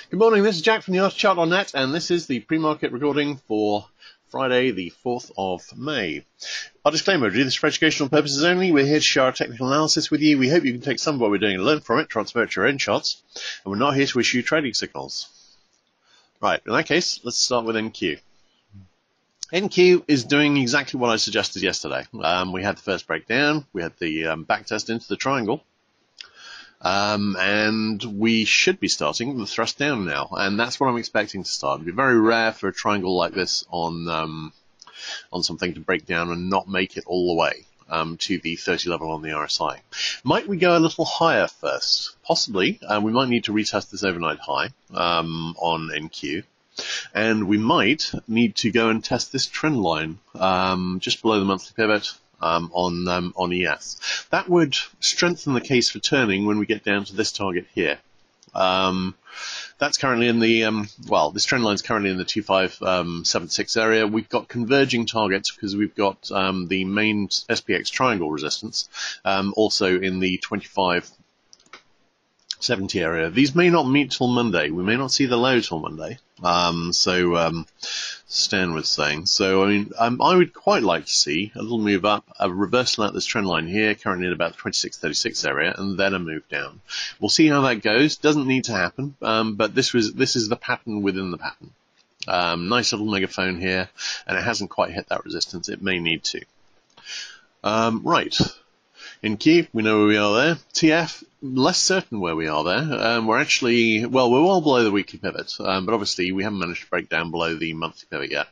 Good morning, this is Jack from the ArtChart.net, and this is the pre-market recording for Friday, the 4th of May. Our disclaimer, do this for educational purposes only. We're here to share our technical analysis with you. We hope you can take some of what we're doing and learn from it, transfer it to your own charts, and we're not here to issue trading signals. Right, in that case, let's start with NQ. NQ is doing exactly what I suggested yesterday. We had the first breakdown, we had the backtest into the triangle. And we should be starting the thrust down now, and that's what I'm expecting to start. It'd be very rare for a triangle like this on something to break down and not make it all the way to the 30 level on the RSI. Might we go a little higher first? Possibly. We might need to retest this overnight high on NQ. And we might need to go and test this trend line just below the monthly pivot on ES. That would strengthen the case for turning when we get down to this target here. That's currently in the, this trend line is currently in the 2576 area. We've got converging targets because we've got the main SPX triangle resistance also in the 2570 area. These may not meet till Monday. We may not see the low till Monday. Stan was saying. So, I mean, I would quite like to see a little move up, a reversal at this trend line here, currently at about the 2636 area, and then a move down. We'll see how that goes. Doesn't need to happen, but this is the pattern within the pattern. Nice little megaphone here, and it hasn't quite hit that resistance. It may need to. Right. In Q, we know where we are there. TF, less certain where we are there. We're actually, we're well below the weekly pivot, but obviously we haven't managed to break down below the monthly pivot yet.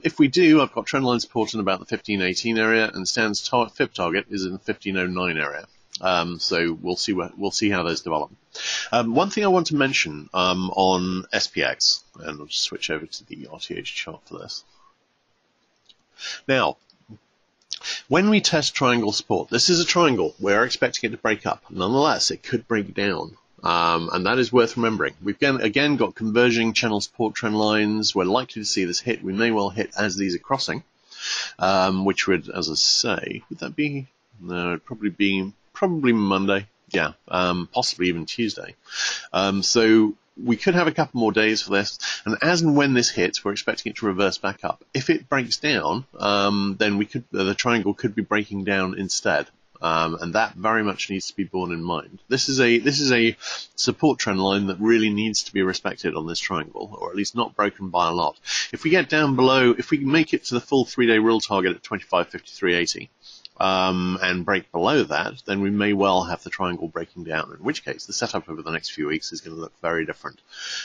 If we do, I've got trendline support in about the 1518 area, and Stan's fib target is in the 1509 area. So we'll see how those develop. One thing I want to mention on SPX, and I'll just switch over to the RTH chart for this. Now, when we test triangle support, this is a triangle. We're expecting it to break up. Nonetheless, it could break down, and that is worth remembering. We've again got converging channel support trend lines. We're likely to see this hit. We may well hit as these are crossing, which would, as I say, would that be? No, it'd probably Monday. Yeah, possibly even Tuesday. So we could have a couple more days for this, and as and when this hits, we're expecting it to reverse back up. If it breaks down, then the triangle could be breaking down instead, and that very much needs to be borne in mind. This is a support trend line that really needs to be respected on this triangle, or at least not broken by a lot. If we get down below, if we make it to the full 3-day real target at 2553.80. And break below that, then we may well have the triangle breaking down, in which case the setup over the next few weeks is going to look very different,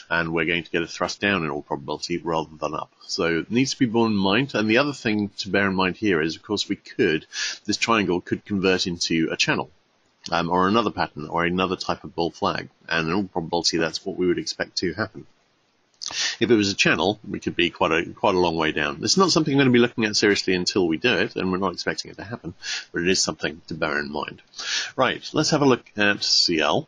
and we're going to get a thrust down in all probability rather than up. So it needs to be borne in mind. And the other thing to bear in mind here is, of course, this triangle could convert into a channel, or another pattern, or another type of bull flag, and in all probability that's what we would expect to happen. If it was a channel, we could be quite a long way down. It's not something I'm going to be looking at seriously until we do it, and we're not expecting it to happen, but it is something to bear in mind. Right, let's have a look at CL.